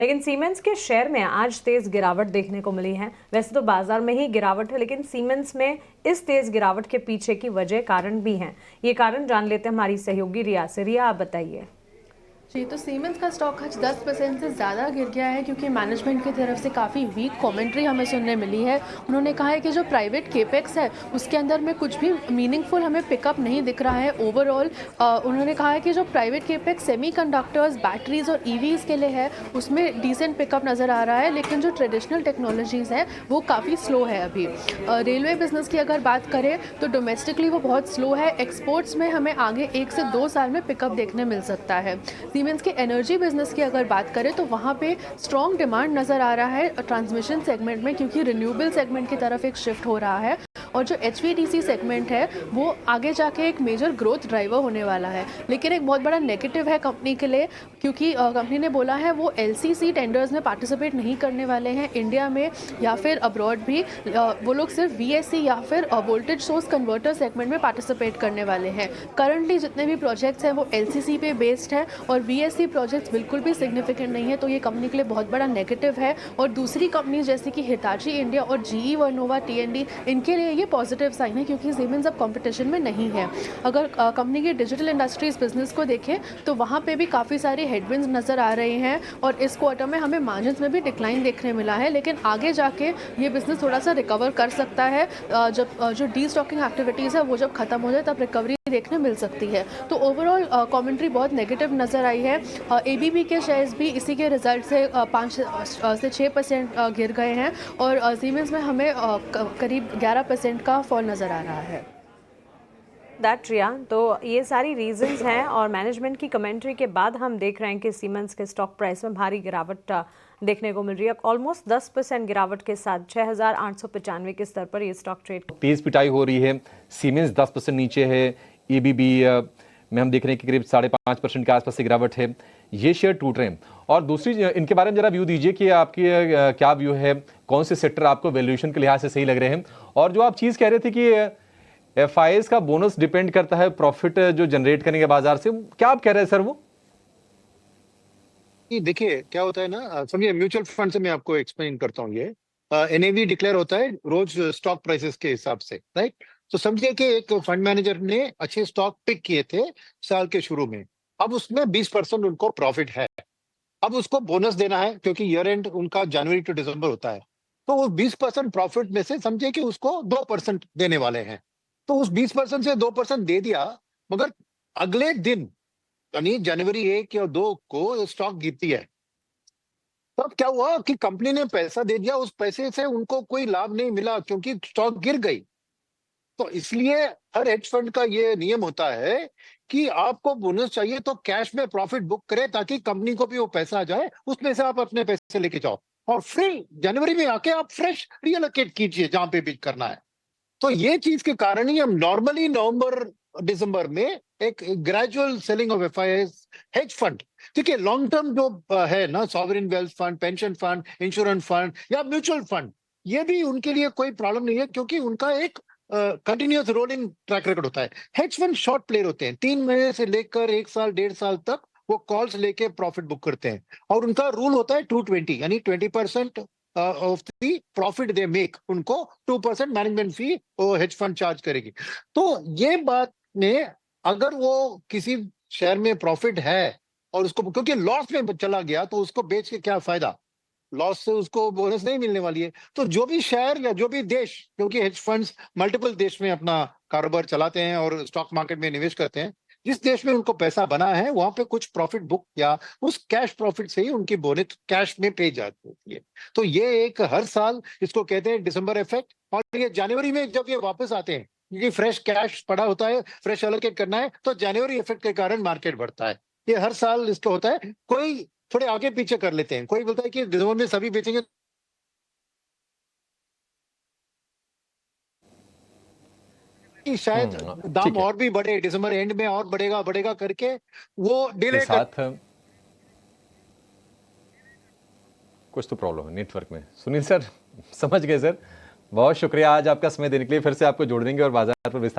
लेकिन सीमेंस के शेयर में आज तेज गिरावट देखने को मिली है। वैसे तो बाजार में ही गिरावट है, लेकिन सीमेंस में इस तेज गिरावट के पीछे की वजह कारण भी हैं। ये कारण जान लेते हैं हमारी सहयोगी रिया से। रिया, आप बताइए। जी, तो सीमेंस का स्टॉक आज 10% से ज़्यादा गिर गया है क्योंकि मैनेजमेंट की तरफ से काफ़ी वीक कमेंट्री हमें सुनने मिली है। उन्होंने कहा है कि जो प्राइवेट केपेक्स है उसके अंदर में कुछ भी मीनिंगफुल हमें पिकअप नहीं दिख रहा है ओवरऑल। उन्होंने कहा है कि जो प्राइवेट केपेक्स सेमीकंडक्टर्स, बैटरीज और ईवीज़ के लिए है उसमें डिसेंट पिकअप नज़र आ रहा है, लेकिन जो ट्रेडिशनल टेक्नोलॉजीज़ हैं वो काफ़ी स्लो है अभी। रेलवे बिजनेस की अगर बात करें तो डोमेस्टिकली वो बहुत स्लो है। एक्सपोर्ट्स में हमें आगे 1 से 2 साल में पिकअप देखने मिल सकता है। सीमेंस के एनर्जी बिजनेस की अगर बात करें तो वहाँ पे स्ट्रॉन्ग डिमांड नज़र आ रहा है ट्रांसमिशन सेगमेंट में, क्योंकि रिन्यूएबल सेगमेंट की तरफ एक शिफ्ट हो रहा है और जो HVDC सेगमेंट है वो आगे जाके एक मेजर ग्रोथ ड्राइवर होने वाला है। लेकिन एक बहुत बड़ा नेगेटिव है कंपनी के लिए, क्योंकि कंपनी ने बोला है वो LCC टेंडर्स में पार्टिसिपेट नहीं करने वाले हैं इंडिया में या फिर अब्रॉड भी। वो लोग सिर्फ VSC या फिर वोल्टेज सोर्स कन्वर्टर सेगमेंट में पार्टिसिपेट करने वाले हैं। करंटली जितने भी प्रोजेक्ट्स हैं वो LCC पे बेस्ड है और VSC प्रोजेक्ट्स बिल्कुल भी सिग्निफिकेंट नहीं है, तो ये कंपनी के लिए बहुत बड़ा नेगेटिव है। और दूसरी कंपनी जैसे कि हिताची इंडिया और GE वर्नोवा TND, इनके लिए ये पॉजिटिव साइन है क्योंकि सीमेंस अब कंपटीशन में नहीं है। अगर कंपनी की डिजिटल इंडस्ट्रीज बिजनेस को देखें तो वहाँ पे भी काफ़ी सारे हेडविंड्स नज़र आ रहे हैं और इस क्वार्टर में हमें मार्जिन्स में भी डिक्लाइन देखने मिला है, लेकिन आगे जाके ये बिजनेस थोड़ा सा रिकवर कर सकता है। जब जो डी स्टॉकिंग एक्टिविटीज़ है वो जब खत्म हो जाए तब रिकवरी देखने मिल सकती है। तो ओवरऑल कमेंट्री बहुत नेगेटिव नज़र आई है। ABB के शेयर्स भी इसी के रिजल्ट से 5 से 6% गिर गए हैं और सीमेंस में हमें करीब 11% का फॉल नज़र आ रहा है। दैट रिया, तो ये सारी रीजंस हैं और मैनेजमेंट की कमेंट्री के बाद हम देख रहे हैं कि सीमेंस के स्टॉक प्राइस में भारी गिरावट देखने को मिल रही है। ऑलमोस्ट 10% गिरावट के साथ 6,895 के स्तर पर ये स्टॉक ट्रेड। तेज पिटाई हो रही है। सीमेंस 10% नीचे है। ABB में हम देख रहे हैं कि करीब 5.5% के आसपास से गिरावट है। ये शेयर टूट रहे हैं। और दूसरी इनके बारे में जरा व्यू दीजिए कि आपकी क्या व्यू है, कौन से सेक्टर आपको वैल्यूएशन के लिहाज से सही लग रहे हैं। और जो आप चीज कह रहे थे कि FIs का बोनस डिपेंड करता है प्रॉफिट जो जनरेट करेंगे बाजार से, क्या आप कह रहे हैं सर? वो देखिए क्या होता है ना, समझिए म्यूचुअल फंड से मैं आपको एक्सप्लेन करता हूँ। ये NAV डिक्लेयर होता है रोज स्टॉक प्राइसेस के हिसाब से, राइट। तो समझिए कि एक फंड मैनेजर ने अच्छे स्टॉक पिक किए थे साल के शुरू में। अब उसमें 20% उनको प्रॉफिट है। अब उसको बोनस देना है क्योंकि ईयर एंड उनका जनवरी टू दिसंबर होता है। तो वो 20% प्रॉफिट में से समझिए कि उसको 2% देने वाले हैं। तो उस 20% से 2% दे दिया, मगर अगले दिन यानी जनवरी 1 या 2 को स्टॉक गिरती है। तब क्या हुआ कि कंपनी ने पैसा दे दिया, उस पैसे से उनको कोई लाभ नहीं मिला क्योंकि स्टॉक गिर गई। तो इसलिए हर हेज फंड का ये नियम होता है कि आपको बोनस चाहिए तो कैश में प्रॉफिट बुक करें ताकि कंपनी को भी वो पैसा आ जाए, उसमें से आप अपने पैसे लेके जाओ और फिर जनवरी में आके आप फ्रेश रियलोकेट कीजिए जहां पे भी करना है। तो ये चीज के कारण ही हम नॉर्मली नवंबर दिसंबर में एक gradual selling of FIs hedge fund, ठीक है, लॉन्ग टर्म जो है ना, sovereign wealth fund, pension fund, insurance fund या म्यूचुअल फंड, ये भी उनके लिए कोई प्रॉब्लम नहीं है क्योंकि उनका एक कंटिन्यूअस रोलिंग ट्रैक रिकॉर्ड होता है। हेज फंड शॉर्ट प्लेयर होते हैं, 3 महीने से लेकर 1 साल 1.5 साल तक वो कॉल्स लेके प्रॉफिट बुक करते हैं और उनका रूल होता है 220, यानी 20% of the profit they make, उनको 2% मैनेजमेंट फी वो हेज फंड चार्ज करेगी। तो ये बात में अगर वो किसी शेयर में प्रॉफिट है और उसको क्योंकि लॉस में चला गया तो उसको बेच के क्या फायदा, लॉस से उसको बोनस नहीं मिलने वाली है। तो जो भी शहर या जो भी देश, क्योंकि हेज फंड्स मल्टीपल देश में अपना कारोबार चलाते हैं और स्टॉक मार्केट में निवेश करते हैं, जिस देश में उनको पैसा बना है वहां पे कुछ प्रॉफिट बुक या उस कैश प्रॉफिट से ही उनकी बोनस कैश में पे जाती होती है। तो ये एक हर साल इसको कहते हैं दिसंबर इफेक्ट, और ये जनवरी में जब ये वापस आते हैं क्योंकि फ्रेश कैश पड़ा होता है, फ्रेश एलोकेट करना है, तो जनवरी इफेक्ट के कारण मार्केट बढ़ता है। ये हर साल इसका होता है। कोई थोड़े आगे पीछे कर लेते हैं, कोई बोलता है कि दिसंबर में सभी बेचेंगे कि शायद दाम ठीक है। और भी बढ़े, दिसंबर एंड में और बढ़ेगा बढ़ेगा करके वो के डिले कर। साथ कुछ तो प्रॉब्लम है नेटवर्क में। सुनील सर, समझ गए सर। बहुत शुक्रिया आज आपका समय देने के लिए। फिर से आपको जोड़ देंगे और बाजार पर विस्तार